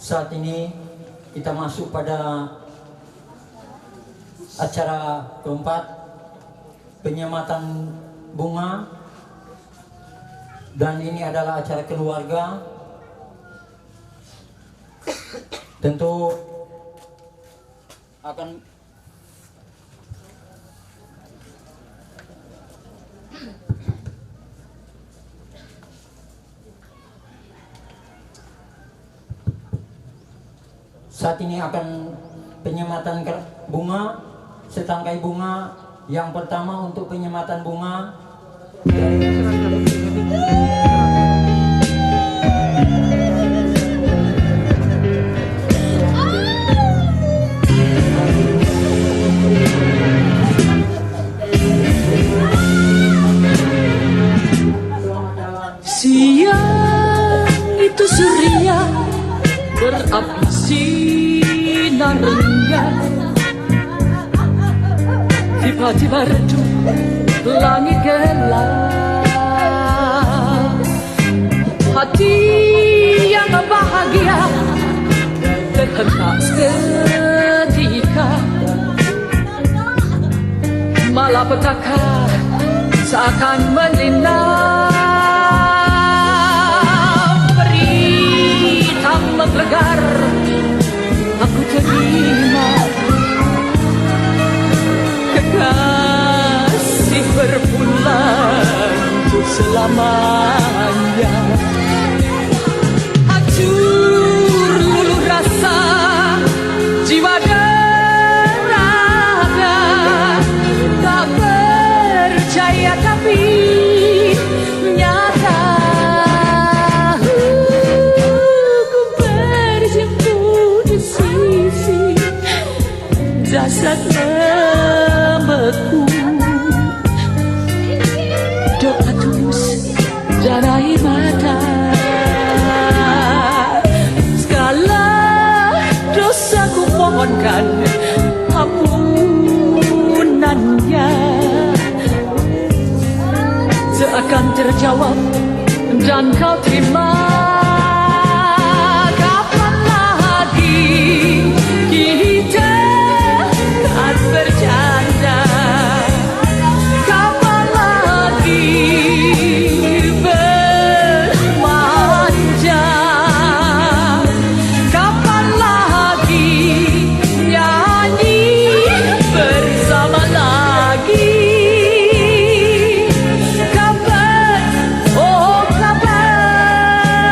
Saat ini kita masuk pada acara keempat, penyematan bunga, dan ini adalah acara keluarga. Tentu akan saat ini akan penyematan bunga, setangkai bunga. Yang pertama untuk penyematan bunga siang itu surya berapi sinarnya, tiba-tiba redup langit gelap. Hati yang bahagia terhentak seketika, malapetaka seakan melintang. Berita menggelegar aku terima, kekasih berpulang untuk selamanya. Hancur luluh rasa jiwa dan raga, tak percaya tapi nyata. Ku berjumpa di sisi jasad membeku. Doa tulus dan air mata, segala dosa ku mohonkan ampunannya. Seakan terjawab dan kau terima. Kapan lagi kita akan bercanda? Kapan lagi bermanja? Kapan lagi nyanyi bersama lagi? Kapan, oh kapan?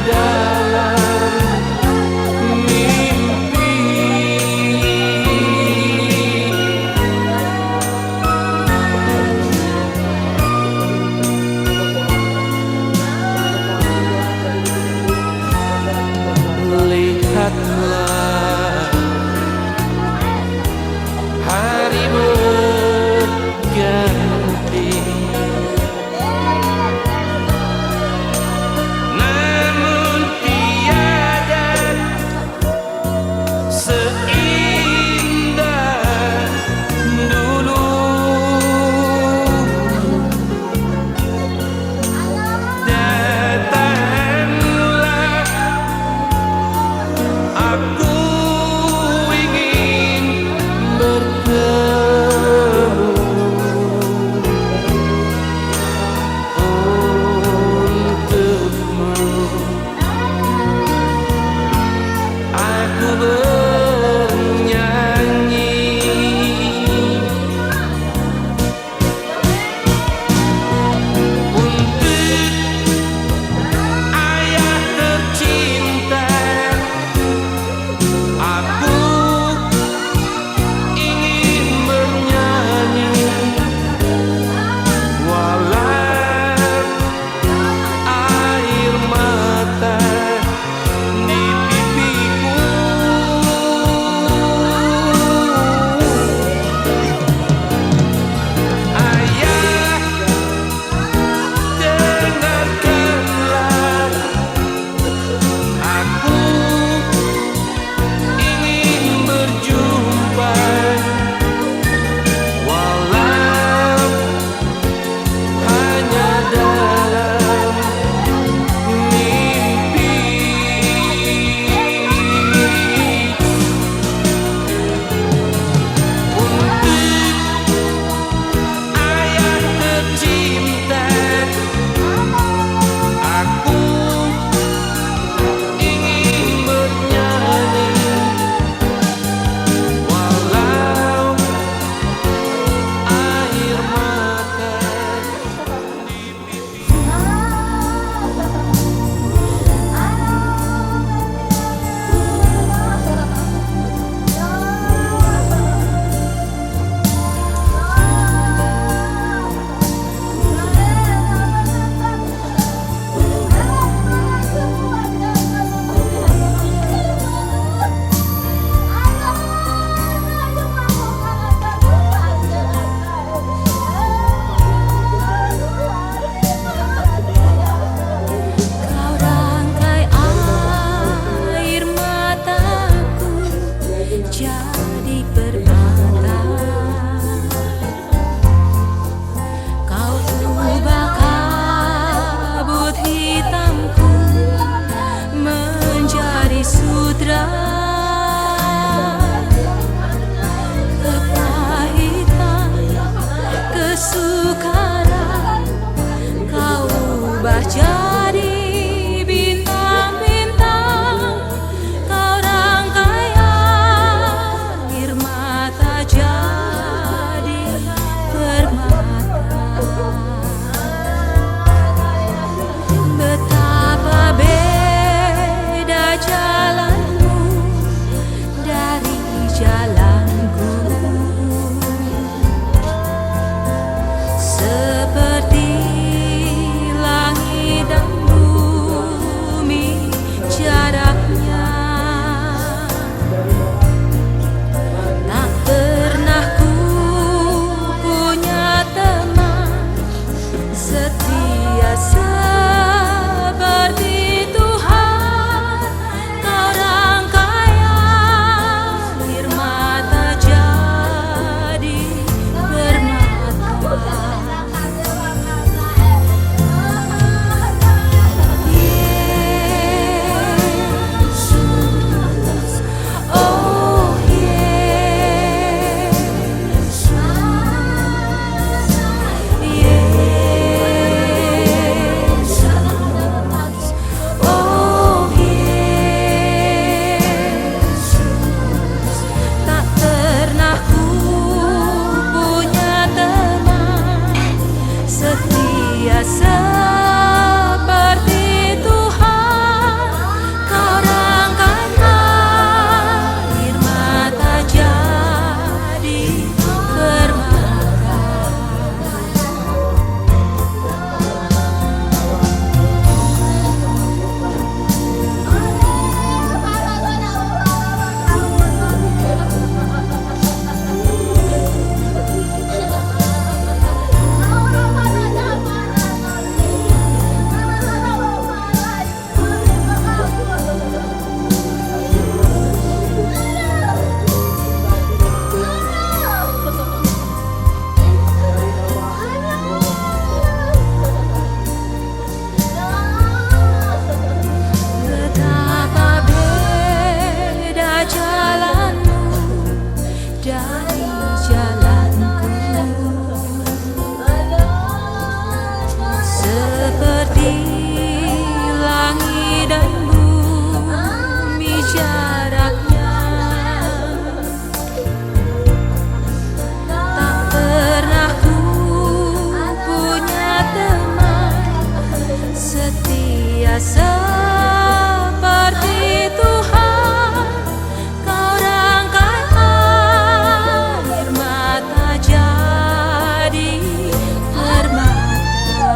dalam mimpi. Lihatlah hari berganti, namun jaraknya. Tak pernah ku punya teman setia seperti Tuhan. Kau rangkai air mata jadi permata.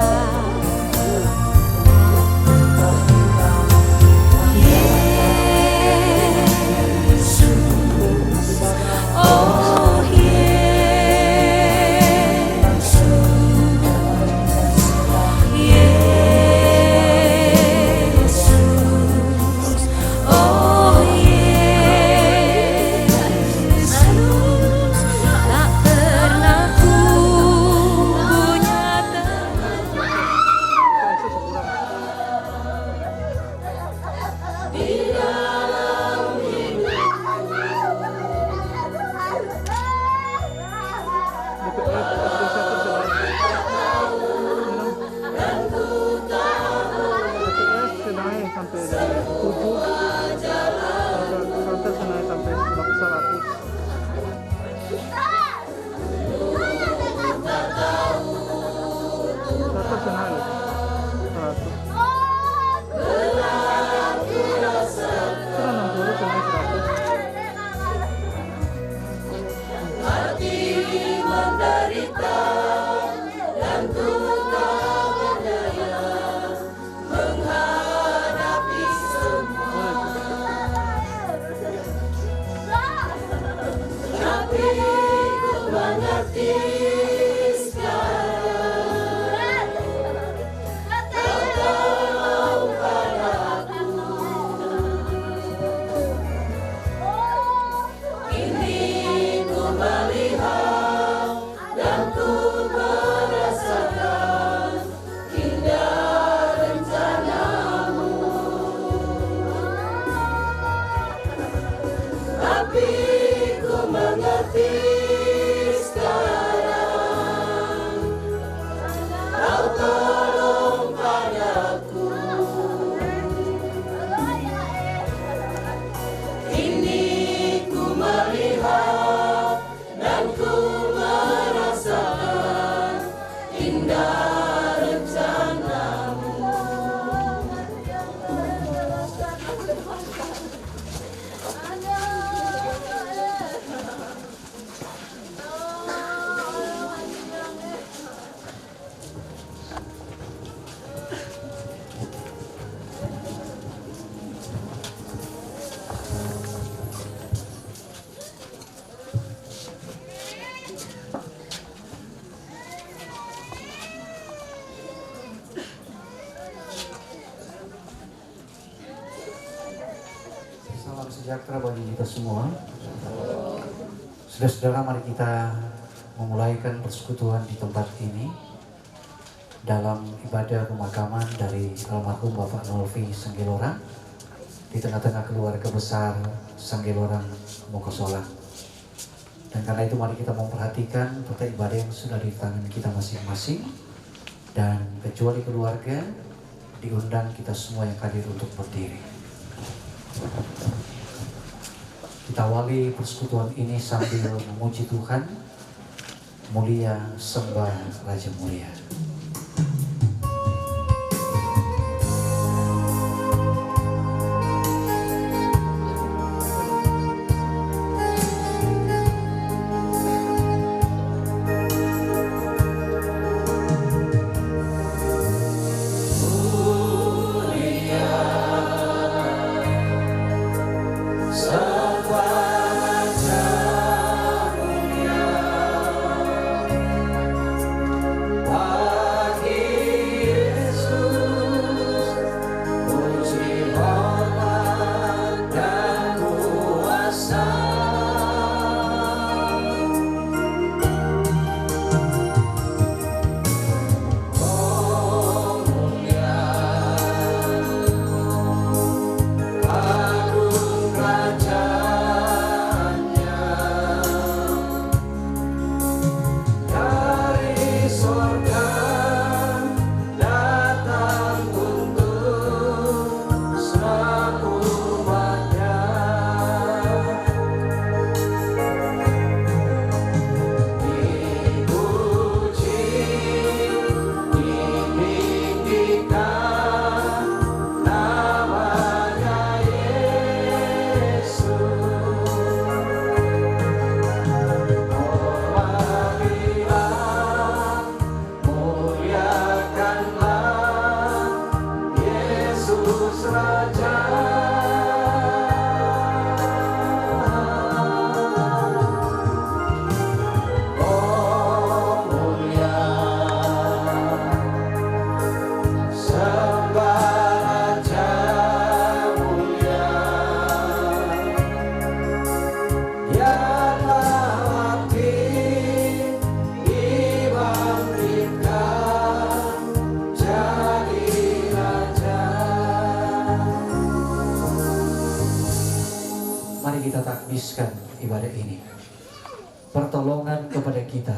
Yesus, oh Yesus, Yesus, oh Yesus. Tak pernah ku punya teman sampai 7 senai sampai 100 senai 100 60 senai 100. Salam sejahtera bagi kita semua. Saudara-saudara, mari kita memulaikan persekutuan di tempat ini dalam ibadah pemakaman dari almarhum Bapak Nolvi Sanggelorang di tengah-tengah keluarga besar Sanggelorang Mokosolang. Dan karena itu mari kita memperhatikan tata ibadah yang sudah di tangan kita masing-masing, dan kecuali keluarga diundang kita semua yang hadir untuk berdiri. Kita awali persekutuan ini sambil memuji Tuhan. Mulia sembah Raja Mulia. Sang Raja mulia, raja. Oh mulia, sembah raja mulia. Dia telah mati, dibangkitkan jadi raja. Mari kita takbiskan ibadah ini. Pertolongan kepada kita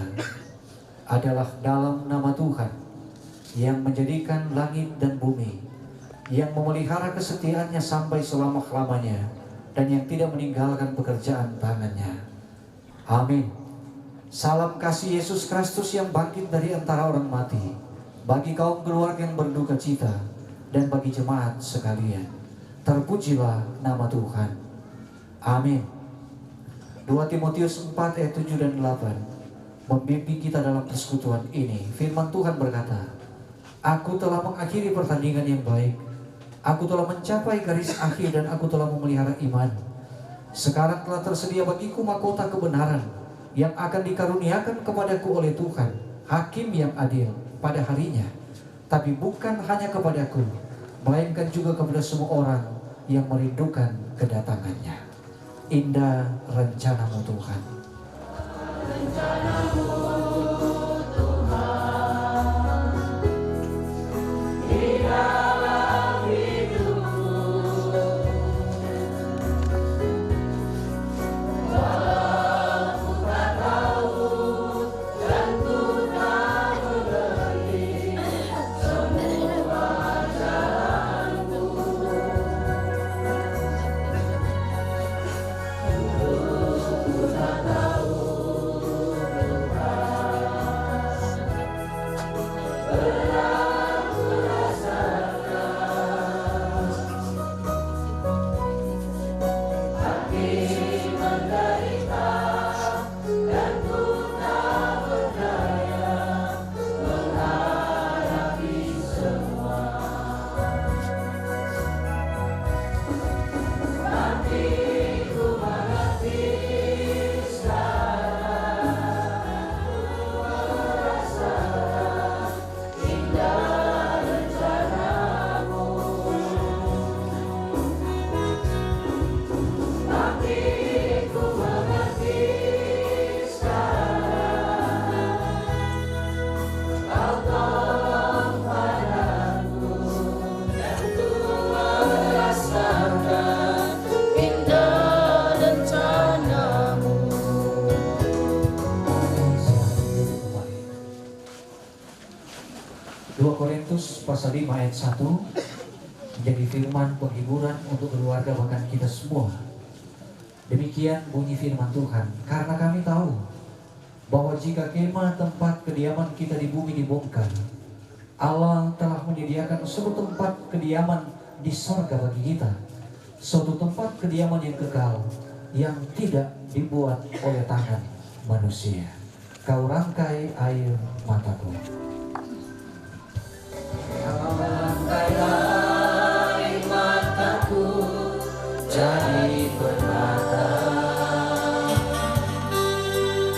adalah dalam nama Tuhan yang menjadikan langit dan bumi, yang memelihara kesetiaannya sampai selama-lamanya, dan yang tidak meninggalkan pekerjaan tangannya. Amin. Salam kasih Yesus Kristus yang bangkit dari antara orang mati, bagi kaum keluarga yang berduka cita, dan bagi jemaat sekalian. Terpujilah nama Tuhan. Amin. 2 Timotius 4 ayat 7 dan 8 membimbing kita dalam persekutuan ini. Firman Tuhan berkata, Aku telah mengakhiri pertandingan yang baik, aku telah mencapai garis akhir, dan aku telah memelihara iman. Sekarang telah tersedia bagiku mahkota kebenaran yang akan dikaruniakan kepadaku oleh Tuhan, Hakim yang adil pada harinya. Tapi bukan hanya kepadaku, melainkan juga kepada semua orang yang merindukan kedatangannya. Indah rencanamu Tuhan. Pasal 5 ayat 1 menjadi firman penghiburan untuk keluarga bahkan kita semua. Demikian bunyi firman Tuhan, karena kami tahu bahwa jika kemah tempat kediaman kita di bumi dibongkar, Allah telah menyediakan suatu tempat kediaman di sorga bagi kita, suatu tempat kediaman yang kekal, yang tidak dibuat oleh tangan manusia. Kau rangkai air mataku. Rangkailah air mataku jadi permata,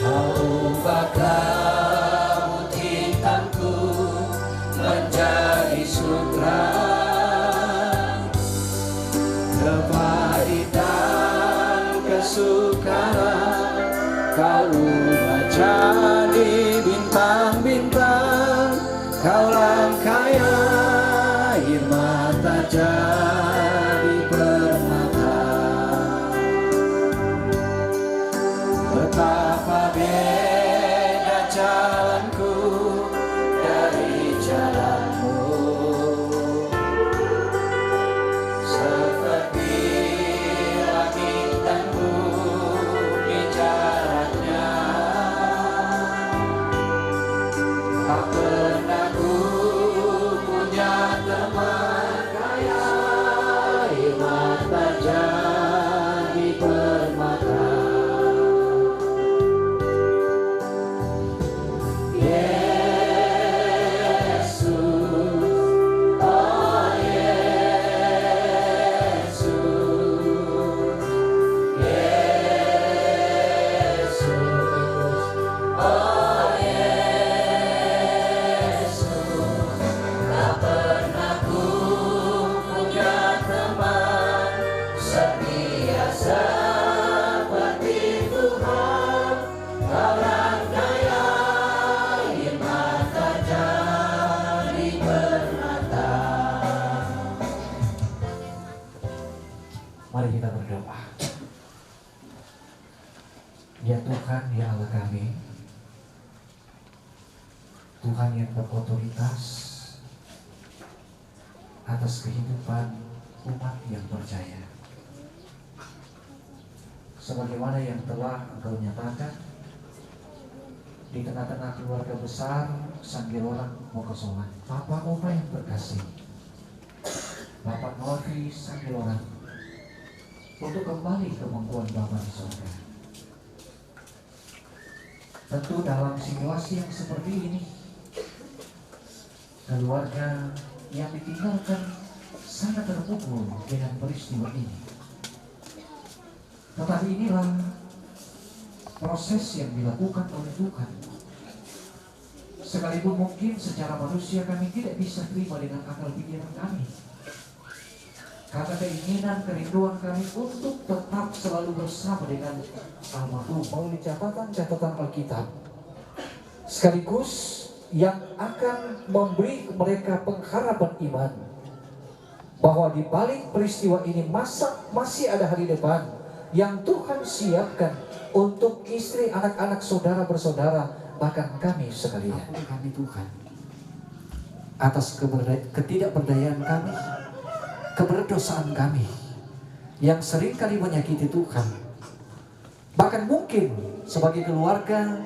kau ubah kabut hitamku menjadi sutra, kepahitan kesukaran kau ubah jadi bintang-bintang, kau rangkai air mata jadi permata. Betapa beda jalanku dari jalanmu, seperti langit dan bumi Mari kita berdoa. Ya Tuhan, ya Allah kami, Tuhan yang berotoritas atas kehidupan umat yang percaya, sebagaimana yang telah Engkau nyatakan di tengah-tengah keluarga besar Sanggilorang Mokosoman, Papa Oma yang terkasih, Bapak Nolfi Sanggilorang, untuk kembali ke pangkuan Bapa di surga. Tentu dalam situasi yang seperti ini, keluarga yang ditinggalkan sangat terpukul dengan peristiwa ini. Tetapi inilah proses yang dilakukan oleh Tuhan. Sekalipun mungkin secara manusia kami tidak bisa terima dengan akal pikiran kami, karena keinginan, kerinduan kami untuk tetap selalu bersama dengan almarhum melalui catatan Alkitab, sekaligus yang akan memberi mereka pengharapan iman bahwa di balik peristiwa ini masih ada hari depan yang Tuhan siapkan untuk istri, anak-anak, saudara bersaudara, bahkan kami sekalian. Ampuni kami Tuhan atas ketidakberdayaan kami, keberdosaan kami yang seringkali menyakiti Tuhan. Bahkan mungkin sebagai keluarga,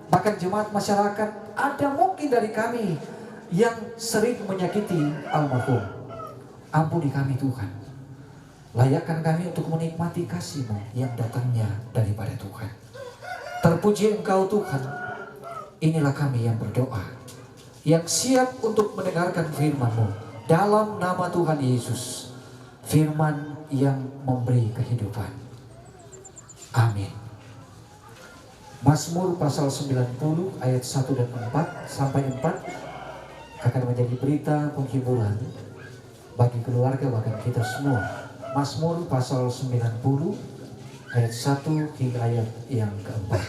bahkan jemaat masyarakat, ada mungkin dari kami yang sering menyakiti almarhum. Ampuni kami Tuhan. Layakkan kami untuk menikmati kasih-Mu yang datangnya daripada Tuhan. Terpuji Engkau Tuhan. Inilah kami yang berdoa, yang siap untuk mendengarkan firman-Mu dalam nama Tuhan Yesus, firman yang memberi kehidupan. Amin. Mazmur pasal 90 ayat 1 dan 4 sampai 4 akan menjadi berita penghiburan bagi keluarga bahkan kita semua. Mazmur pasal 90 ayat 1 hingga ayat yang keempat.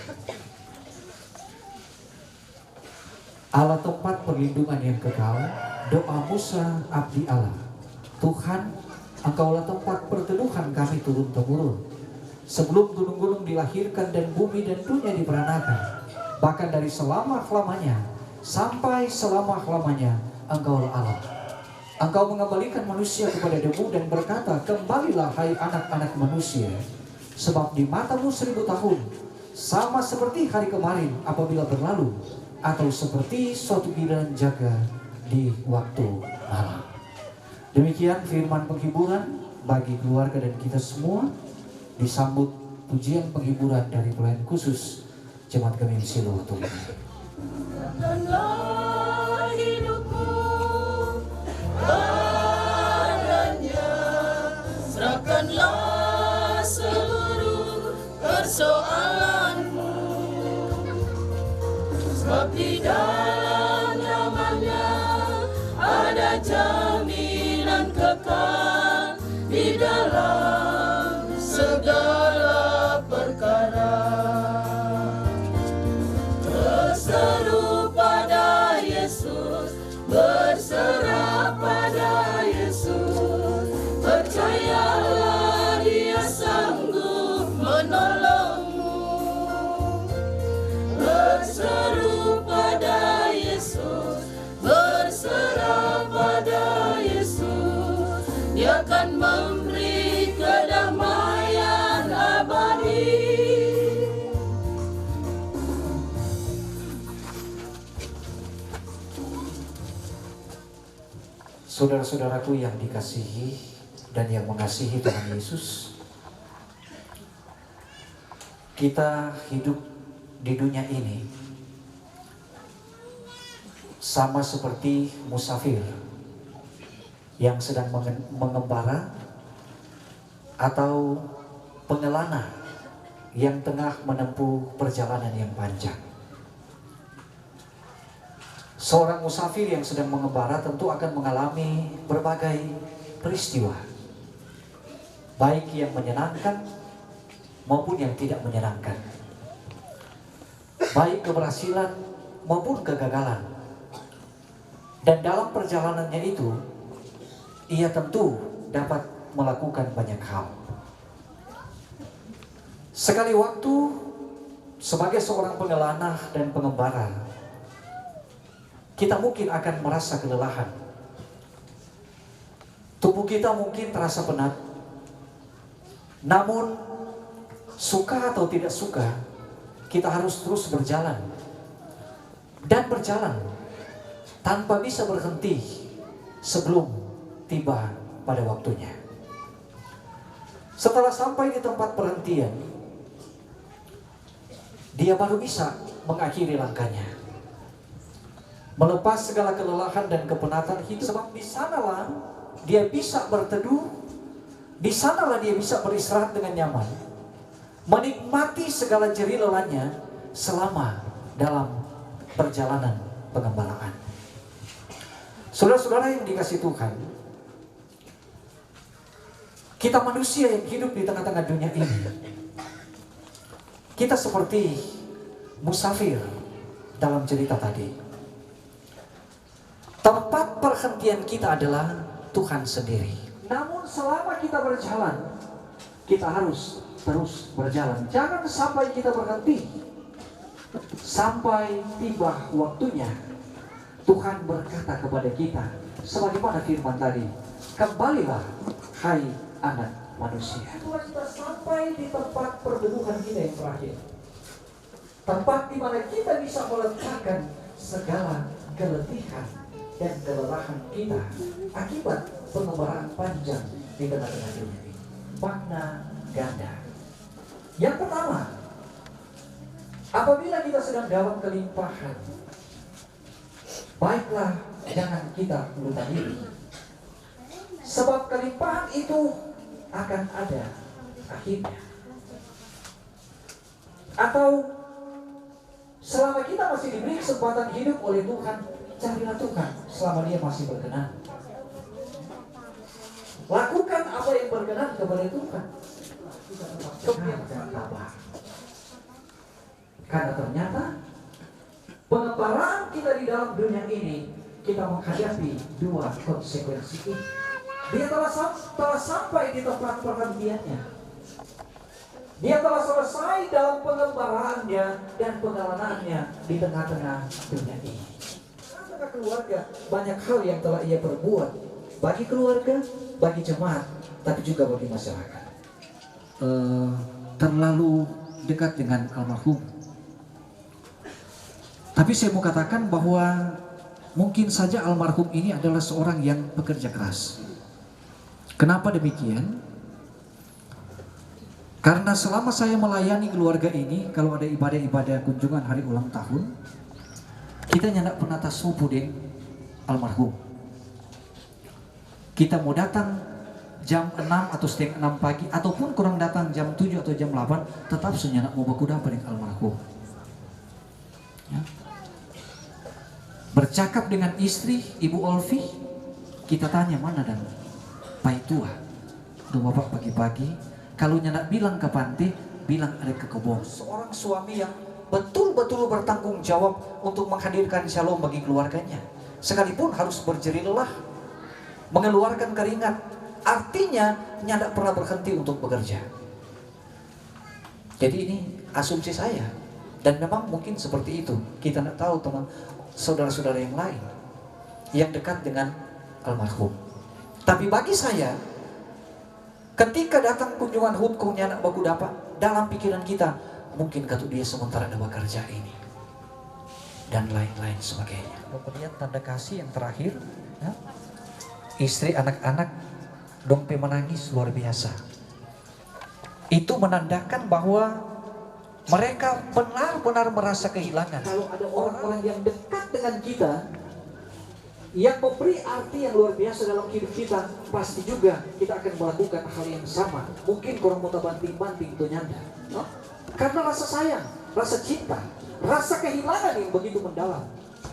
Allah tempat perlindungan yang kekal, doa Musa abdi Allah. Tuhan, Engkaulah tempat perteduhan kami turun-temurun. Sebelum gunung-gunung dilahirkan dan bumi dan dunia diperanakan, bahkan dari selama-lamanya sampai selama-lamanya Engkaulah Allah. Engkau mengembalikan manusia kepada debu dan berkata, kembalilah hai anak-anak manusia, sebab di matamu 1000 tahun sama seperti hari kemarin apabila berlalu, atau seperti suatu giliran jaga di waktu malam. Demikian firman penghiburan bagi keluarga dan kita semua, disambut pujian penghiburan dari pelayan khusus Jemaat Gemim Siloam Tulungagung. Serahkanlah hidupku padanya, serahkanlah seluruh persoalanmu, sebab di dalam namanya ada jaminan kekal di dalam segala perkara. Berseru pada Yesus, berserah pada Yesus, percayalah Dia sanggup menolongmu. Berseru pada Yesus, berserah pada Yesus, Dia akan memberi kedamaian abadi. Saudara-saudaraku yang dikasihi dan yang mengasihi Tuhan Yesus, kita hidup di dunia ini sama seperti musafir yang sedang mengembara atau pengelana yang tengah menempuh perjalanan yang panjang. Seorang musafir yang sedang mengembara tentu akan mengalami berbagai peristiwa, baik yang menyenangkan maupun yang tidak menyenangkan, baik keberhasilan maupun kegagalan. Dan dalam perjalanannya itu, ia tentu dapat melakukan banyak hal. Sekali waktu sebagai seorang pengelana dan pengembara, kita mungkin akan merasa kelelahan. Tubuh kita mungkin terasa penat. Namun suka atau tidak suka, kita harus terus berjalan. Dan berjalan tanpa bisa berhenti sebelum tiba pada waktunya. Setelah sampai di tempat perhentian, dia baru bisa mengakhiri langkahnya, melepas segala kelelahan dan kepenatan hidup. Sebab di sanalah dia bisa berteduh, di sanalah dia bisa beristirahat dengan nyaman, menikmati segala jerih lelahnya selama dalam perjalanan pengembalaan. Saudara-saudara yang dikasihi Tuhan, kita manusia yang hidup di tengah-tengah dunia ini, kita seperti musafir dalam cerita tadi. Tempat perhentian kita adalah Tuhan sendiri. Namun selama kita berjalan, kita harus terus berjalan. Jangan sampai kita berhenti. Sampai tiba waktunya, Tuhan berkata kepada kita, sebagaimana firman tadi, kembalilah hai anak manusia. Tuhan kita sampai di tempat perteduhan kita yang terakhir. Tempat di mana kita bisa meletakkan segala keletihan dan kelelahan kita akibat pengembaraan panjang di tengah-tengah dunia ini. Makna ganda. Yang pertama, apabila kita sedang dalam kelimpahan, baiklah jangan kita lupa diri. Sebab kelimpahan itu akan ada akhirnya. Atau selama kita masih diberi kesempatan hidup oleh Tuhan, carilah Tuhan selama dia masih berkenan. Lakukan apa yang berkenan kepada Tuhan. Kemudian sabar. Karena ternyata pengembaraan kita di dalam dunia ini, kita menghadapi dua konsekuensi ini. Dia telah sampai di tempat perhentiannya. Dia telah selesai dalam pengembaraannya dan pengelanaannya di tengah-tengah dunia ini. Tengah keluarga, banyak hal yang telah ia perbuat bagi keluarga, bagi jemaat, tapi juga bagi masyarakat. Terlalu dekat dengan almarhum. Tapi saya mau katakan bahwa mungkin saja almarhum ini adalah seorang yang bekerja keras. Kenapa demikian? Karena selama saya melayani keluarga ini, kalau ada ibadah-ibadah kunjungan hari ulang tahun, kita nyandak penata subuh deng almarhum. Kita mau datang jam 6 atau setengah 6 pagi, ataupun kurang datang jam 7 atau jam 8, tetap senyanak mau baku dapat dengan almarhum. Ya. Bercakap dengan istri, Ibu Olvi, kita tanya mana dan Pai tua. Duh bapak pagi-pagi, kalau nyandak bilang ke pantai, bilang ada ke kebun. Seorang suami yang betul-betul bertanggung jawab untuk menghadirkan shalom bagi keluarganya. Sekalipun harus berjerih lelah, mengeluarkan keringat, artinya nyandak pernah berhenti untuk bekerja. Jadi ini asumsi saya. Dan memang mungkin seperti itu. Kita tidak tahu teman saudara-saudara yang lain yang dekat dengan almarhum. Tapi bagi saya, ketika datang kunjungan hukum nyanak baku dapat, dalam pikiran kita, mungkin kata dia sementara ada bekerja ini dan lain-lain sebagainya. Kemudian tanda kasih yang terakhir, ya, istri anak-anak dompe menangis luar biasa. Itu menandakan bahwa mereka benar-benar merasa kehilangan. Kalau ada orang-orang yang dekat dengan kita, yang memberi arti yang luar biasa dalam hidup kita, pasti juga kita akan melakukan hal yang sama. Mungkin kurang mau banting-banting itu nyanda, no? Karena rasa sayang, rasa cinta, rasa kehilangan yang begitu mendalam.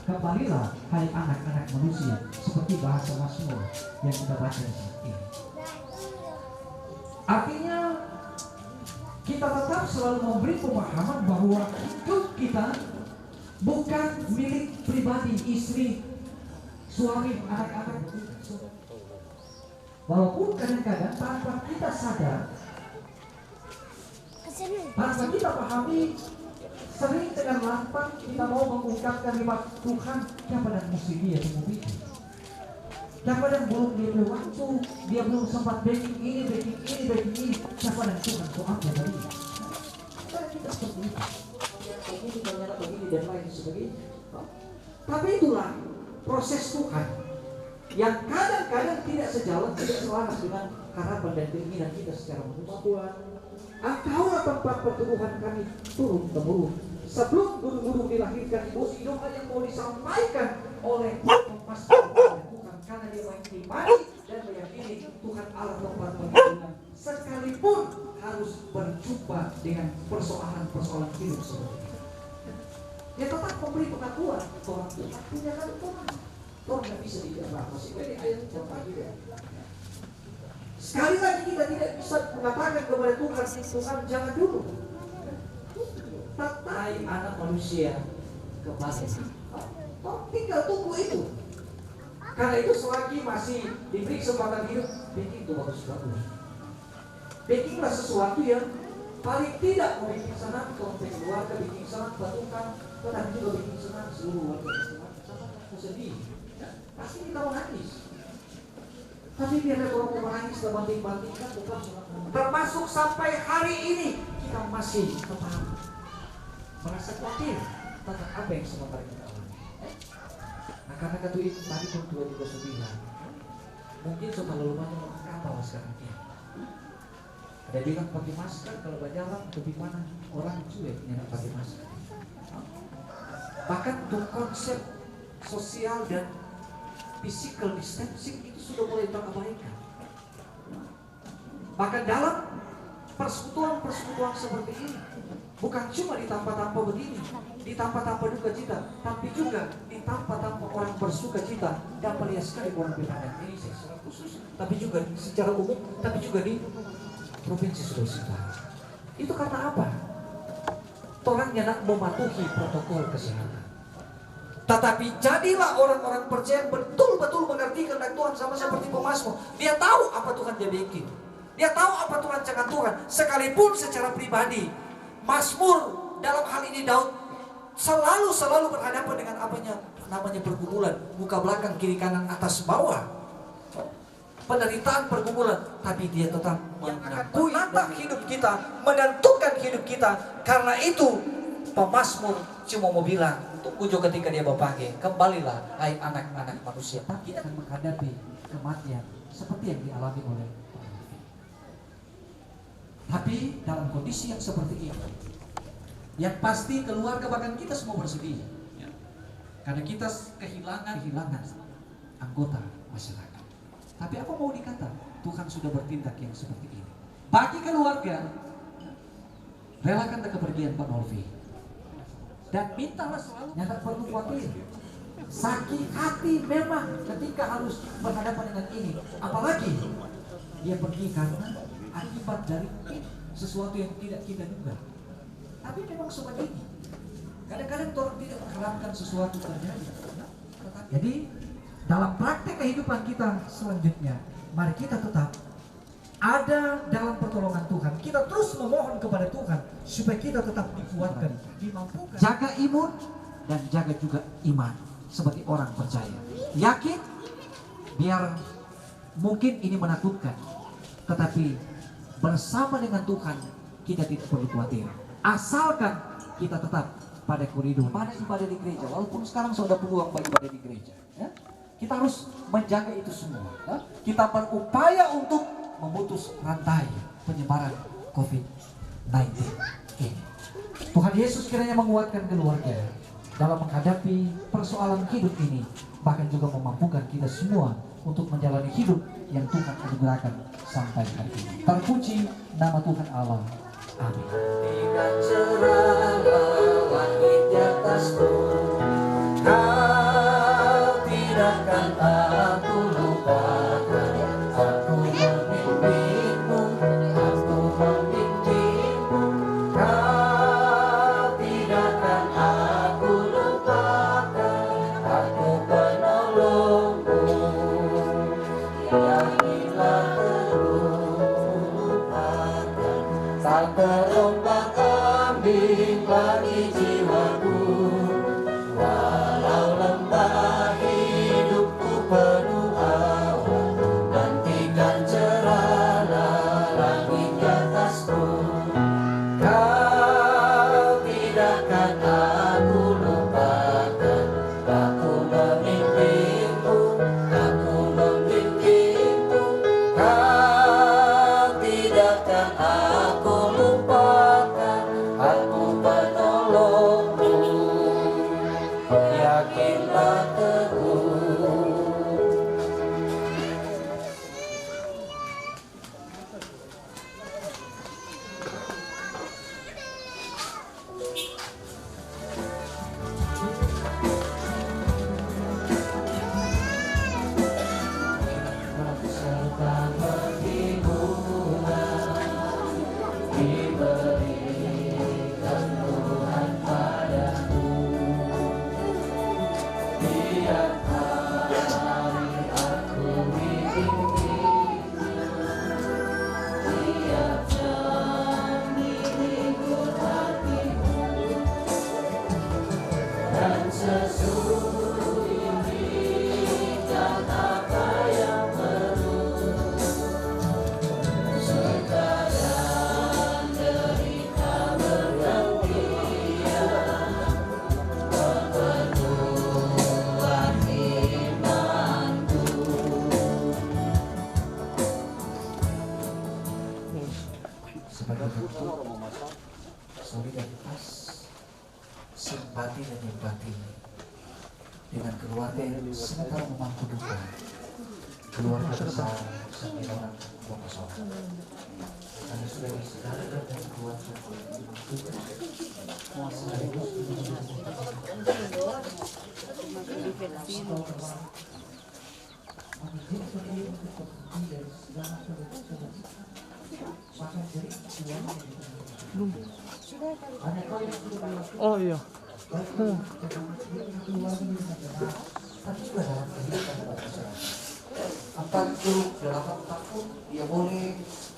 Kembalilah hai anak-anak manusia, seperti bahasa Mazmur yang kita baca di sini. Artinya kita tetap selalu memberi pemahaman bahwa hidup kita bukan milik pribadi, istri, suami, anak-anak. Walaupun kadang-kadang tanpa kita sadar, kita pahami, sering dengan lantang kita mau mengungkapkan lima Tuhan yang pada mesti dia tunggu itu. Yang pada belum dia belum waktu, dia belum sempat baking ini, siapa dan Tuhan kau apa tadi? Karena kita seperti itu. Ini ternyata begini dan lain sebagainya. Tapi itulah proses Tuhan yang kadang-kadang tidak sejalan, tidak selaras dengan harapan dan keinginan kita secara manusia. Tuhan, Engkaulah tempat pertumbuhan kami turun temurun. Sebelum gunung-gunung dilahirkan, ibu doa yang mau disampaikan oleh pastor Tuhan, karena dia mengimani dan meyakini Tuhan Allah tempat perlindungan, sekalipun harus berjumpa dengan persoalan-persoalan hidup seperti itu. Dia tetap memberi pengakuan bahwa Tuhan punya Tuhan. Tuhan tidak bisa dibiarkan. Masih ini ayat contoh juga. Sekali lagi kita tidak bisa mengatakan kepada Tuhan, Tuhan jangan dulu. Tatai anak manusia kembali. Tinggal tunggu itu. Karena itu selagi masih diberi kesempatan hidup, bikin itu bagus-bagus. Bikinlah sesuatu yang paling tidak membuat senang konten keluarga, bikin senang batukan, tetapi juga bikin senang seluruh warga Islam. Sama sedih, pasti kita menangis. Tapi biarlah kalau mau menangis dan banting-bantingkan, bukan termasuk sampai hari ini kita masih tetap merasa khawatir tentang apa yang sementara kita alami. Nah karena itu tadi pun 239 mungkin cuma lelumanya apa sekarang ini. Ada bilang pakai masker kalau berjalan lebih mana orang cuek yang pakai masker. Bahkan untuk konsep sosial dan physical distancing itu sudah mulai terabaikan. Bahkan dalam persekutuan seperti ini bukan cuma di tanpa-tanpa begini, di tanpa-tanpa duka cita, tapi juga di tanpa-tanpa orang bersuka cita dan melihat sekali orang beribadah ini secara khusus, tapi juga secara umum, tapi juga di Provinsi Sulawesi Utara. Itu karena apa? Orang yang nak mematuhi protokol kesehatan. Tetapi jadilah orang-orang percaya betul-betul mengerti kehendak Tuhan, sama seperti pemazmur. Dia tahu apa Tuhan dia bikin. Dia tahu apa Tuhan cakap Tuhan. Sekalipun secara pribadi, Mazmur dalam hal ini Daud selalu berhadapan dengan namanya pergumulan, muka belakang, kiri kanan, atas bawah. Penderitaan pergumulan, tapi dia tetap menata hidup kita, menentukan hidup kita. Karena itu pemazmur cuma mau bilang, tunggu juga ketika dia berpagi, kembalilah hai anak-anak manusia. Tapi kita akan menghadapi kematian seperti yang dialami oleh tapi dalam kondisi yang seperti ini, yang pasti keluarga bahkan kita semua bersedih, ya. Karena kita kehilangan anggota masyarakat. Tapi apa mau dikata? Tuhan sudah bertindak yang seperti ini. Bagi keluarga, relakan kepergian Pak Nolfi. Dan mintalah selalu, tidak perlu khawatir. Sakit hati memang ketika harus berhadapan dengan ini. Apalagi dia pergi karena akibat dari sesuatu yang tidak kita duga. Tapi memang seperti ini. Kadang-kadang orang tidak mengharapkan sesuatu terjadi. Jadi dalam praktek kehidupan kita selanjutnya, mari kita tetap ada dalam pertolongan Tuhan. Kita terus memohon kepada Tuhan supaya kita tetap dikuatkan, dimampukan. Jaga imun dan jaga juga iman sebagai orang percaya. Yakin, biar mungkin ini menakutkan, tetapi bersama dengan Tuhan kita tidak perlu khawatir. Asalkan kita tetap pada koridor pada ibadah di gereja. Walaupun sekarang sudah peluang bagi ibadah di gereja, ya? Kita harus menjaga itu semua, ya? Kita berupaya untuk memutus rantai penyebaran COVID-19 ini. Tuhan Yesus kiranya menguatkan keluarga dalam menghadapi persoalan hidup ini, bahkan juga memampukan kita semua untuk menjalani hidup yang Tuhan anugerahkan sampai hari ini. Terpuji nama Tuhan Allah. Amin. Dengan cerah langit di atasku, Kau tidakkan aku lupakan. Aku memimpinmu, aku memimpinmu. Kau tidakkan aku lupakan. Aku penolongmu. Nyanyilah terus lupakan. Tak terombang sebagai bentuk solidaritas, simpati dan empati dengan keluarga yang sementara memangku duka keluarga besar Sanggilorang Wonosobo. Karena sudah disadarkan dan keluarga Oh iya. tapi juga dalam kehidupan berbangsa. 48 tahun dia boleh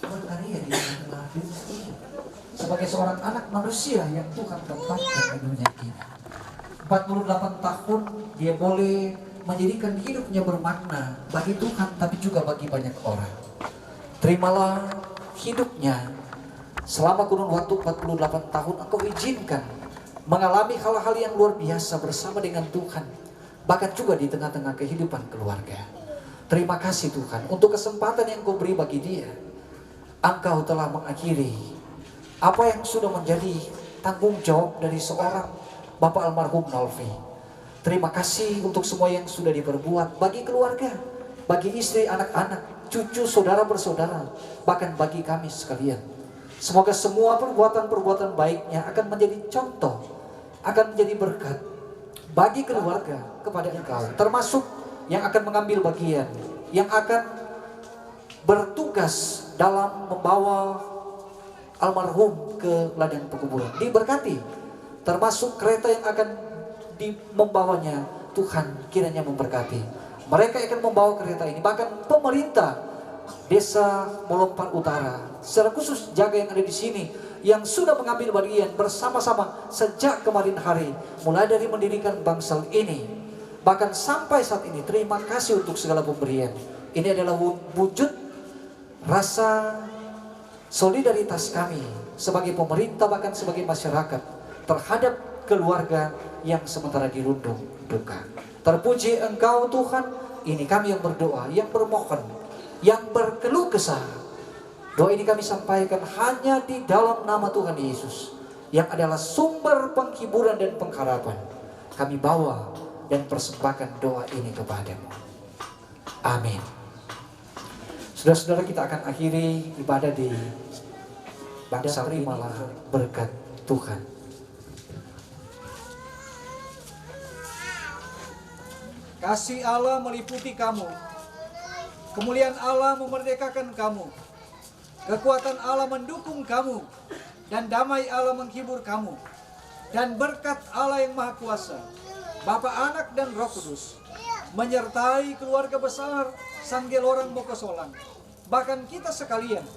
berkarya di tengah dunia ini sebagai seorang anak manusia yang Tuhan tempatkan di dunia ini. 48 tahun dia boleh menjadikan hidupnya bermakna bagi Tuhan tapi juga bagi banyak orang. Terimalah hidupnya selama kurun waktu 48 tahun engkau izinkan mengalami hal-hal yang luar biasa bersama dengan Tuhan, bahkan juga di tengah-tengah kehidupan keluarga. Terima kasih Tuhan untuk kesempatan yang kau beri bagi dia. Engkau telah mengakhiri apa yang sudah menjadi tanggung jawab dari seorang Bapak almarhum Nolfi. Terima kasih untuk semua yang sudah diperbuat bagi keluarga, bagi istri, anak-anak, cucu, saudara bersaudara, bahkan bagi kami sekalian. Semoga semua perbuatan-perbuatan baiknya akan menjadi contoh, akan menjadi berkat bagi keluarga kepada engkau, termasuk yang akan mengambil bagian, yang akan bertugas dalam membawa almarhum ke ladang pekuburan. Diberkati, termasuk kereta yang akan membawanya. Tuhan kiranya memberkati mereka yang akan membawa kereta ini, bahkan pemerintah Desa Melompat Utara, secara khusus jaga yang ada di sini, yang sudah mengambil bagian bersama-sama sejak kemarin hari, mulai dari mendirikan bangsal ini, bahkan sampai saat ini. Terima kasih untuk segala pemberian. Ini adalah wujud rasa solidaritas kami sebagai pemerintah, bahkan sebagai masyarakat, terhadap keluarga yang sementara dirundung duka. Terpuji Engkau Tuhan. Ini kami yang berdoa, yang bermohon, yang berkeluh kesah. Doa ini kami sampaikan hanya di dalam nama Tuhan Yesus, yang adalah sumber penghiburan dan pengharapan. Kami bawa dan persembahkan doa ini kepadamu. Amin. Saudara-saudara, kita akan akhiri ibadah di bangsa. Terimalah berkat Tuhan. Kasih Allah meliputi kamu, kemuliaan Allah memerdekakan kamu, kekuatan Allah mendukung kamu, dan damai Allah menghibur kamu, dan berkat Allah yang Maha Kuasa, Bapa, Anak, dan Roh Kudus menyertai keluarga besar Sanggilorang Mokosolang, bahkan kita sekalian,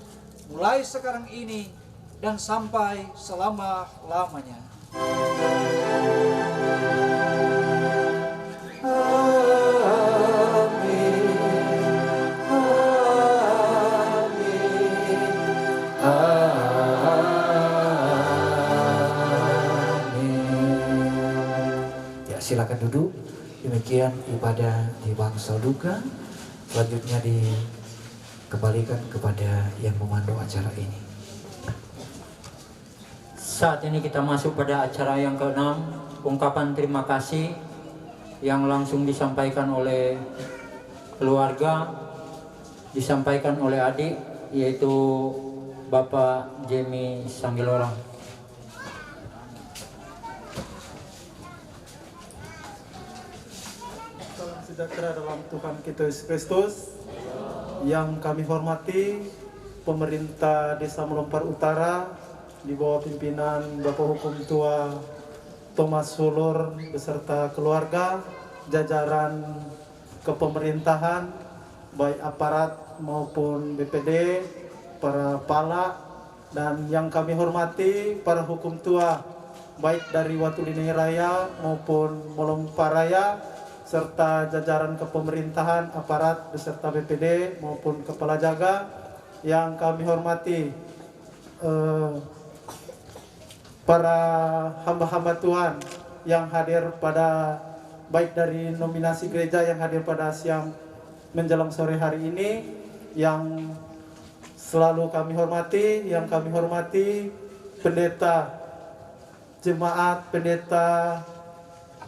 mulai sekarang ini dan sampai selama-lamanya. Silakan duduk. Demikian ibadah di bangsal duka. Selanjutnya dikembalikan kepada yang memandu acara ini. Saat ini kita masuk pada acara yang ke-6, ungkapan terima kasih yang langsung disampaikan oleh keluarga, disampaikan oleh adik, yaitu Bapak Jemi Sanggilorang. Salam sejahtera dalam Tuhan kita Yesus Kristus. Yang kami hormati pemerintah Desa Melompat Utara di bawah pimpinan Bapak Hukum Tua Thomas Sulur beserta keluarga, jajaran kepemerintahan, baik aparat maupun BPD, para pala, dan yang kami hormati para hukum tua, baik dari Watulini Raya maupun Melompat Raya, serta jajaran kepemerintahan, aparat beserta BPD maupun kepala jaga. Yang kami hormati para hamba-hamba Tuhan yang hadir pada, baik dari nominasi gereja yang hadir pada siang menjelang sore hari ini, yang selalu kami hormati, yang kami hormati pendeta jemaat, pendeta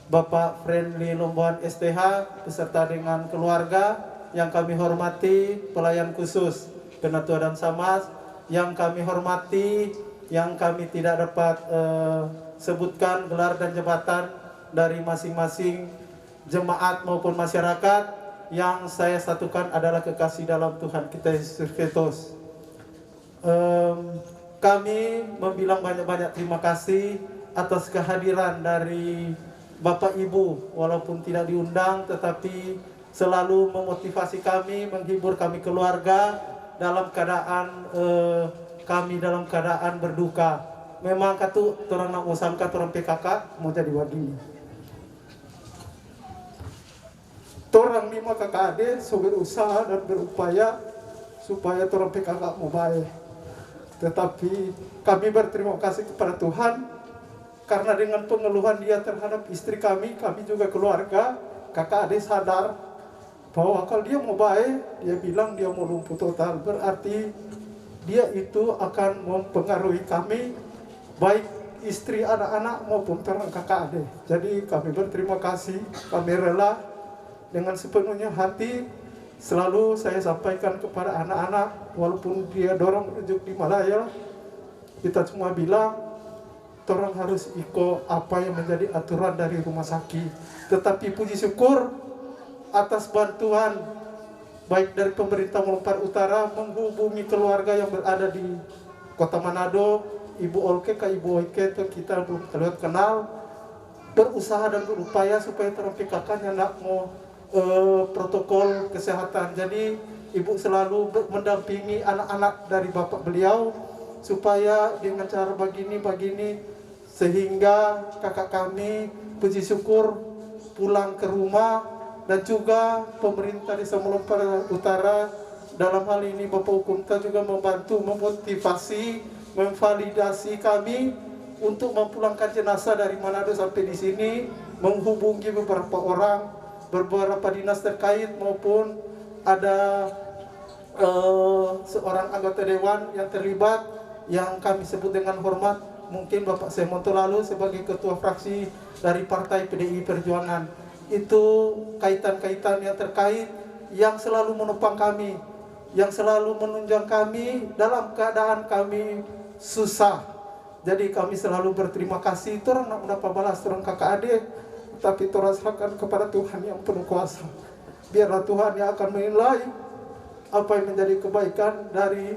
Bapak Friendly Lomboan STH beserta dengan keluarga, yang kami hormati pelayan khusus Penatua dan Samas, yang kami hormati, yang kami tidak dapat sebutkan gelar dan jabatan dari masing-masing jemaat maupun masyarakat, yang saya satukan adalah kekasih dalam Tuhan kita Yesus Kristus. Kami membilang banyak-banyak terima kasih atas kehadiran dari Bapak Ibu, walaupun tidak diundang tetapi selalu memotivasi kami, menghibur kami keluarga dalam keadaan kami dalam keadaan berduka. Memang katu orang nak usangka orang PKK mau jadi wagini. Orang 5 KKD so berusaha dan berupaya supaya orang PKK mau baik. Tetapi kami berterima kasih kepada Tuhan karena dengan pengeluhan dia terhadap istri kami juga keluarga, kakak adik sadar bahwa kalau dia mau baik, dia bilang dia mau lumpuh total, berarti dia itu akan mempengaruhi kami, baik istri, anak-anak maupun orang kakak adik. Jadi kami berterima kasih, kami rela dengan sepenuhnya hati. Selalu saya sampaikan kepada anak-anak, walaupun dia dorong menuju di Malaya, kita cuma bilang orang harus ikut apa yang menjadi aturan dari rumah sakit. Tetapi puji syukur atas bantuan baik dari pemerintah Melempar Utara menghubungi keluarga yang berada di Kota Manado, Ibu Olke ke Ibu Oike itu kita belum terlihat kenal, berusaha dan berupaya supaya orang PKK yang tidak mau protokol kesehatan. Jadi Ibu selalu mendampingi anak-anak dari bapak beliau supaya dengan cara begini sehingga kakak kami puji syukur pulang ke rumah, dan juga pemerintah Desa Melempar Utara dalam hal ini Bapak Hukumta juga membantu memotivasi, memvalidasi kami untuk memulangkan jenazah dari Manado sampai di sini, menghubungi beberapa orang, beberapa dinas terkait maupun ada seorang anggota dewan yang terlibat yang kami sebut dengan hormat, mungkin Bapak Semonto lalu sebagai ketua fraksi dari Partai PDI Perjuangan. Itu kaitan-kaitan yang terkait yang selalu menopang kami, yang selalu menunjang kami dalam keadaan kami susah. Jadi kami selalu berterima kasih. Orang nak mendapat balas orang kakak adik, tapi orang serahkan kepada Tuhan yang penuh kuasa. Biarlah Tuhan yang akan menilai apa yang menjadi kebaikan dari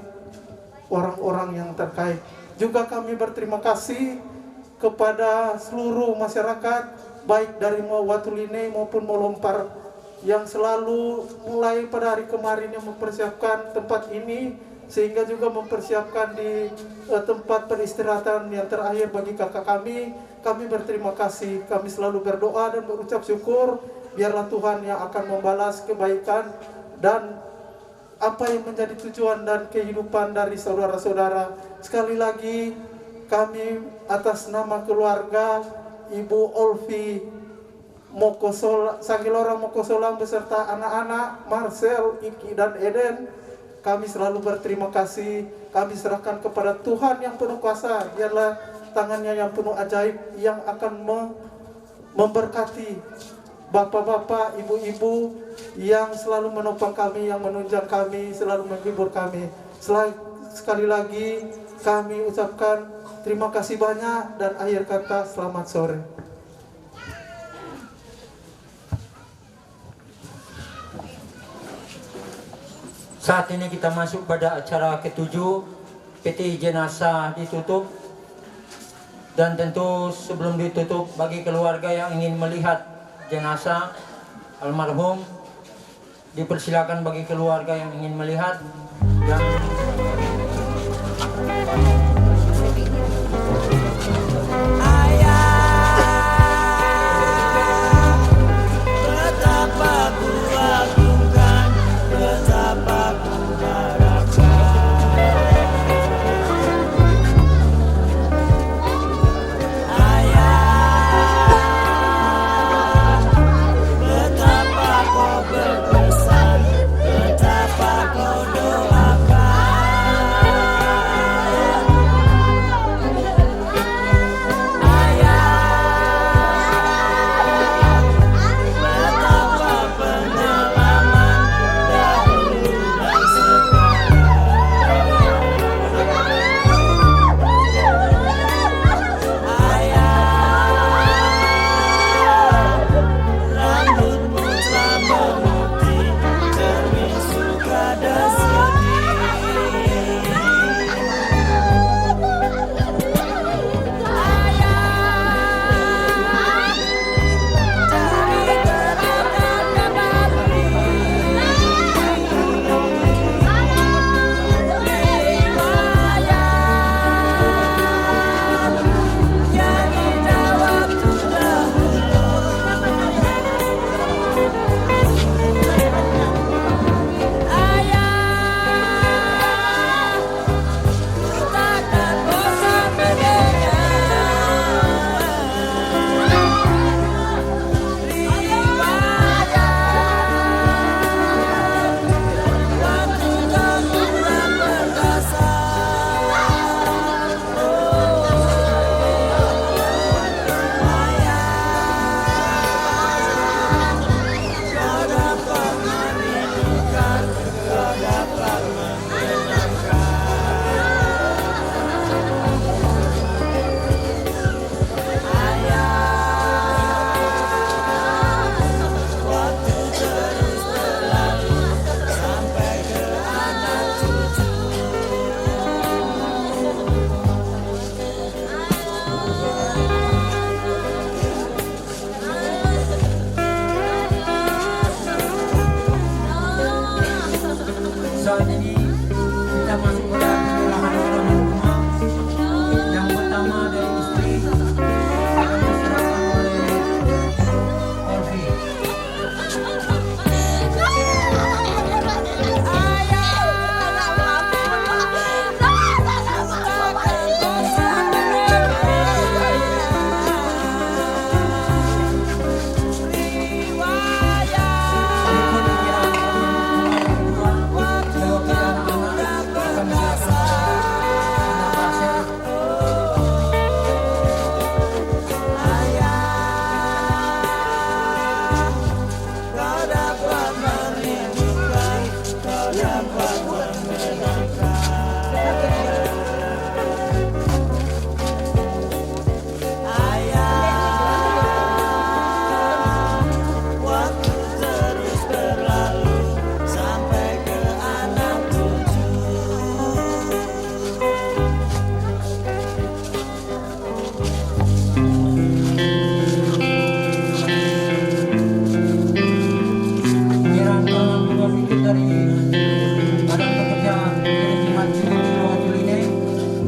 orang-orang yang terkait. Juga kami berterima kasih kepada seluruh masyarakat, baik dari Watuline maupun Melempar, yang selalu mulai pada hari kemarin yang mempersiapkan tempat ini, sehingga juga mempersiapkan di tempat peristirahatan yang terakhir bagi kakak kami. Kami berterima kasih, kami selalu berdoa dan berucap syukur, biarlah Tuhan yang akan membalas kebaikan dan apa yang menjadi tujuan dan kehidupan dari saudara-saudara. Sekali lagi kami atas nama keluarga Ibu Olvi Sangilora Mokosolam beserta anak-anak Marcel, Iki dan Eden, kami selalu berterima kasih. Kami serahkan kepada Tuhan yang penuh kuasa. Biarlah tangannya yang penuh ajaib yang akan memberkati bapak-bapak, ibu-ibu yang selalu menopang kami, yang menunjang kami, selalu menghibur kami. Sekali lagi kami ucapkan terima kasih banyak, dan akhir kata selamat sore. Saat ini kita masuk pada acara ke-7, peti jenazah ditutup. Dan tentu sebelum ditutup, bagi keluarga yang ingin melihat jenazah almarhum, dipersilakan bagi keluarga yang ingin melihat. Betapa kau berpesan, betapa kau doakan.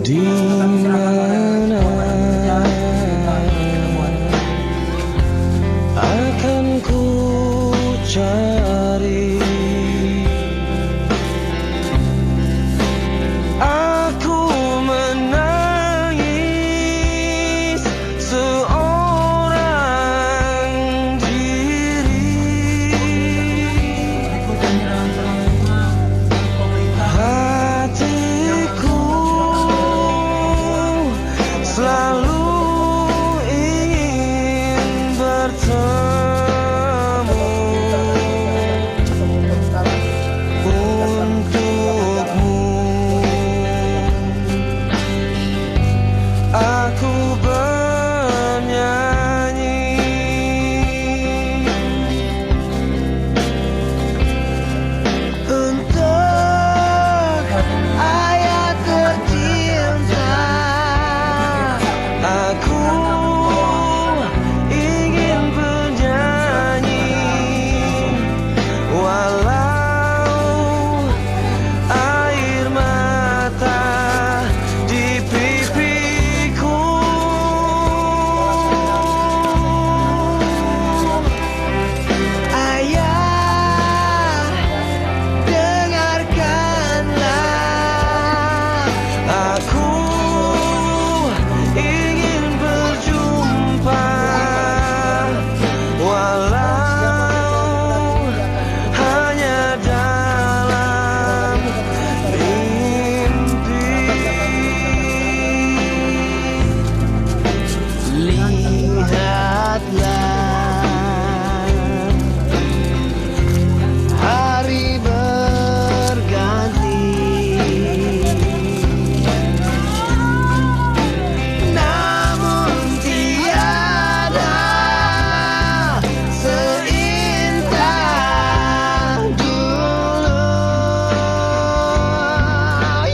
di mana akan ku cari. Aku menangis seorang diri. Hatiku selalu ingin bertemu untukmu. Aku bernyanyi untuk ayah tercinta. Aku ingin bernyanyi walau air mata di pipiku. Ayah, dengarkanlah, aku ingin berjumpa walau hanya dalam mimpi. Lihatlah, hari berganti, namun tiada seindah dulu.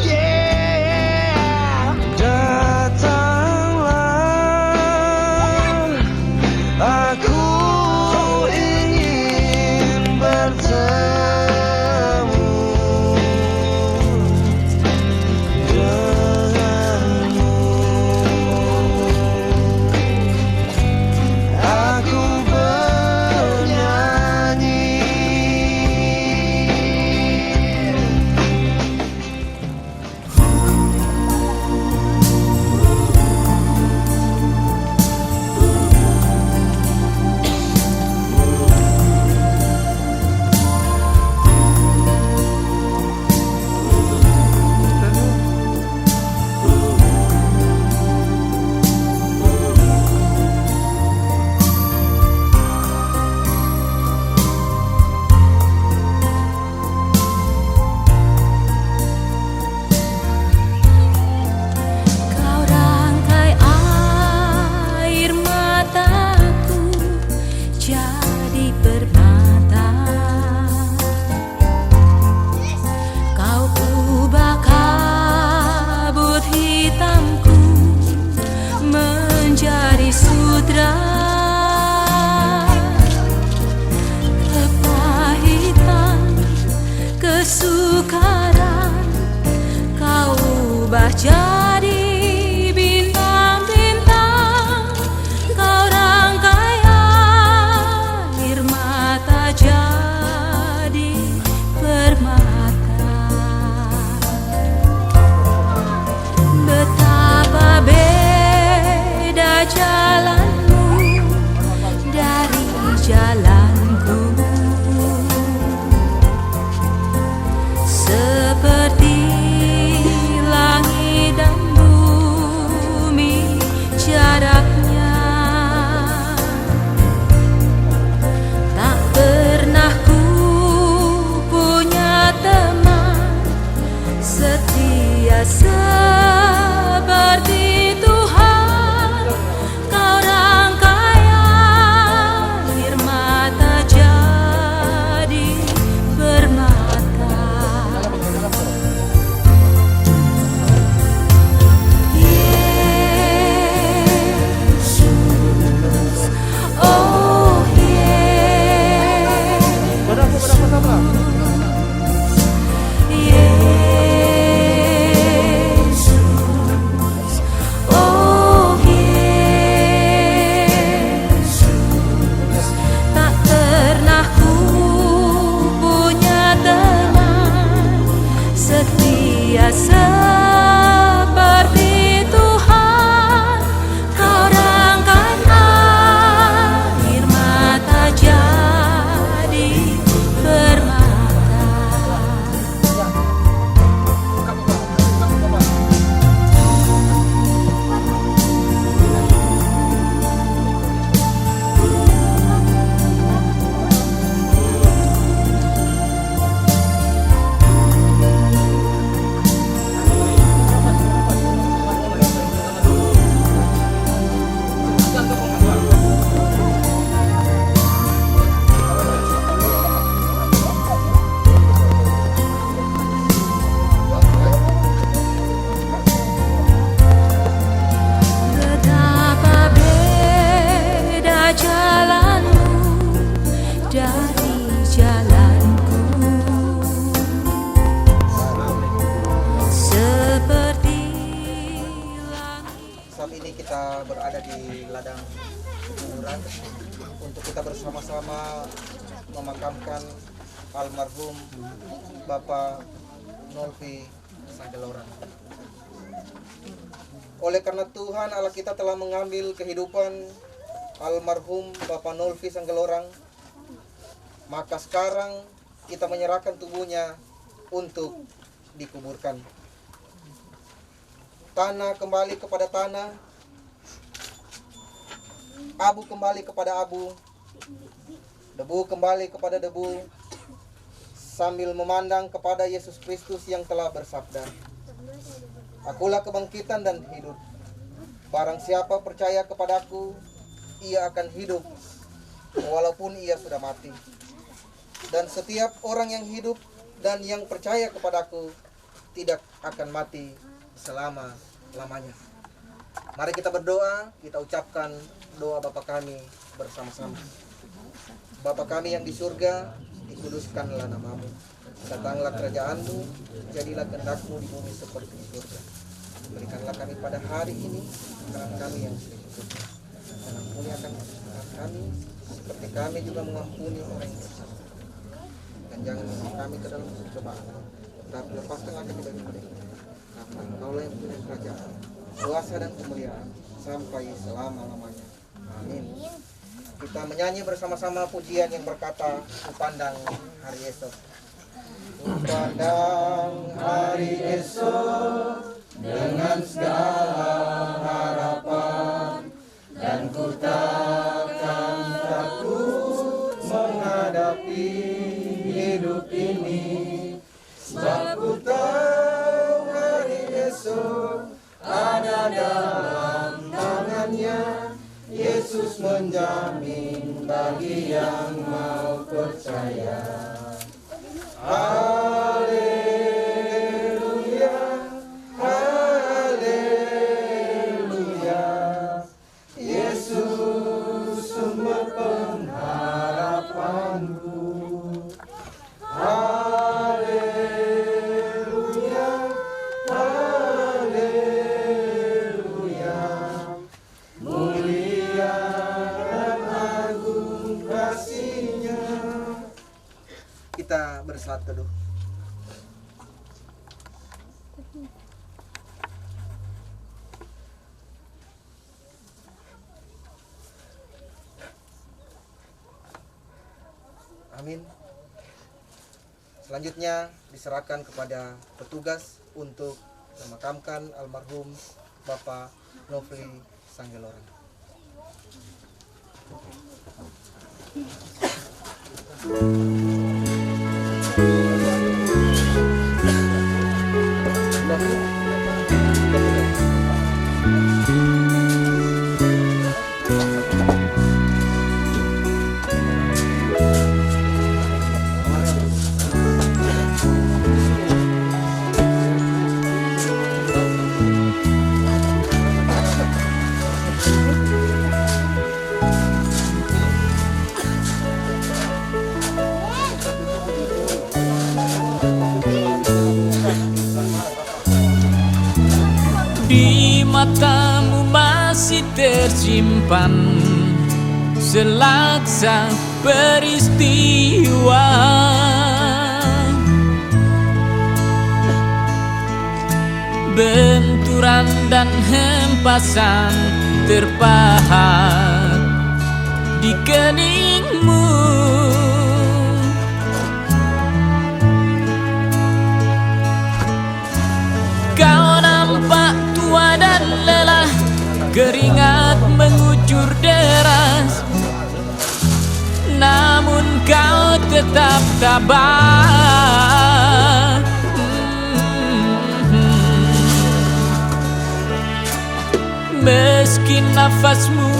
Yeah. Datanglah, aku ingin bertemu denganmu. Aku bernyanyi. Kau rangkai air mataku jadi permata. Kau ubah kabut hitamku menjadi sudra. Kepahitan, kesukaran kau ubah jadi bintang-bintang. Kau rangkai air mata jadi permata. Betapa beda jalanmu dari jalanku. Seperti langit dan bumi jaraknya. Tak pernah ku punya teman setia seperti Tuhan. Kau rangkai air mata jadi permata. Yesus, oh Yesus. ini kita berada di ladang kuburan untuk kita bersama-sama memakamkan almarhum Bapak Nolfi Sanggelorang. Oleh karena Tuhan Allah kita telah mengambil kehidupan almarhum Bapak Nolfi Sanggelorang, maka sekarang kita menyerahkan tubuhnya untuk dikuburkan. Tanah kembali kepada tanah, abu kembali kepada abu, debu kembali kepada debu, sambil memandang kepada Yesus Kristus yang telah bersabda, "Akulah kebangkitan dan hidup. Barang siapa percaya kepadaku, ia akan hidup walaupun ia sudah mati. Dan setiap orang yang hidup dan yang percaya kepadaku tidak akan mati selama-lamanya." Mari kita berdoa, kita ucapkan doa Bapa kami bersama-sama. Bapa kami yang di surga, dikuduskanlah namamu. Datanglah kerajaanmu, jadilah kehendak-Mu di bumi seperti di surga. Berikanlah kami pada hari ini makanan kami yang sudah cukup. Dan ampuni akan kesalahan kami, seperti kami juga mengampuni orang yang bersalah. Dan jangan membawa kami ke dalam pencobaan, tetapi lepaskan kami dari mereka. Karena Engkaulah yang punya kerajaan, kuasa dan kemuliaan sampai selama-lamanya. Amin. Kita menyanyi bersama-sama pujian yang berkata, "Ku pandang hari esok." Ku pandang hari esok dengan segala harapan, dan ku takkan takut menghadapi hidup ini, sebab ku tahu hari esok ada dalam tangannya. Yesus menjamin bagi yang mau percaya. Haleluya, haleluya. Yesus sumber pengharapanku. Haleluya, haleluya. Mulia dan agung kasih-Nya. Kita bersaat teduh. Amin. Selanjutnya diserahkan kepada petugas untuk memakamkan almarhum Bapak Nolfi Sanggelorang. Di matamu masih tersimpan selaksa peristiwa, benturan dan hempasan terpahat di keningmu. Kau nampak tua dan lelah, keringat mengucur deras, namun kau tetap tabah. Meski nafasmu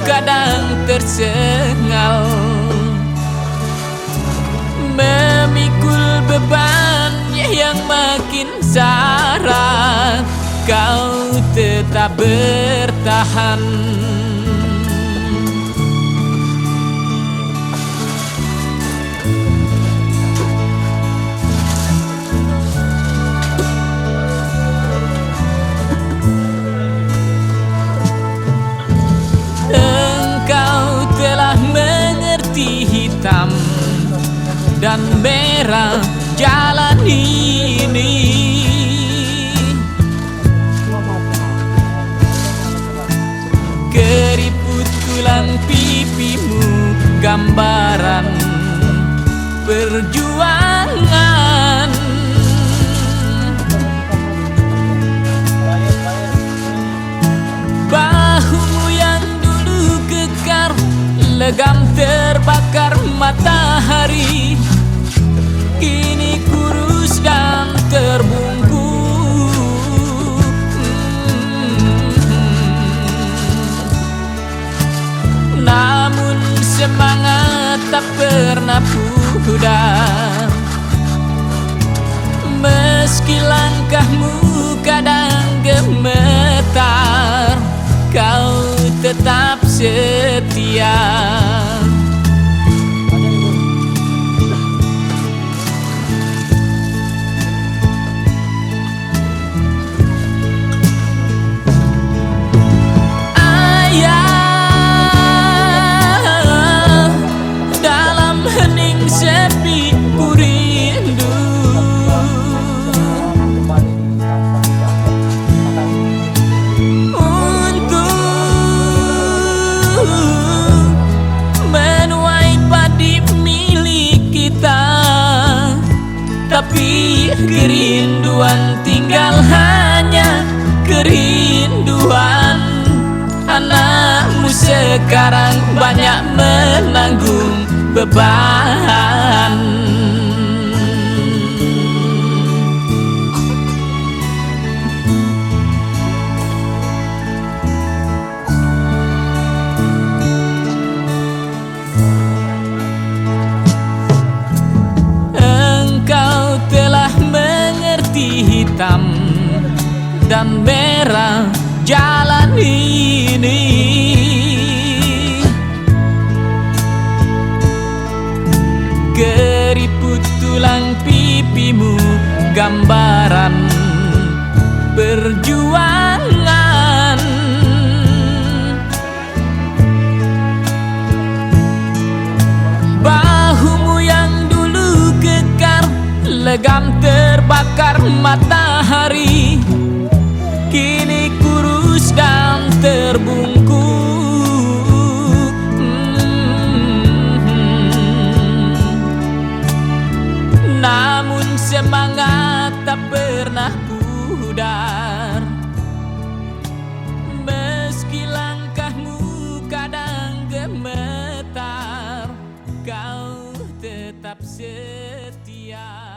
kadang tersengal, memikul beban yang makin syarat, kau tetap bertahan. dan merah jalan ini. Keriput tulang pipimu gambaran perjuangan. Bahumu yang dulu kekar legam terbakar matahari, kini kurus dan terbungkus. Namun semangat tak pernah pudar, meski langkahmu kadang gemetar, kau tetap setia. Ayah, dalam hening sepi ku rindu. Menuai padi milik kita, tapi kerinduan tinggal hanya kerinduan. Anakmu sekarang banyak menanggung beban. Engkau telah mengerti hitam dan merah jalan ini. Keriput tulang pipimu gambaran perjuangan. Bahumu yang dulu kekar legam terbakar matahari, kini kurus dan terbungkus. Namun semangat tak pernah pudar, meski langkahmu kadang gemetar, kau tetap setia.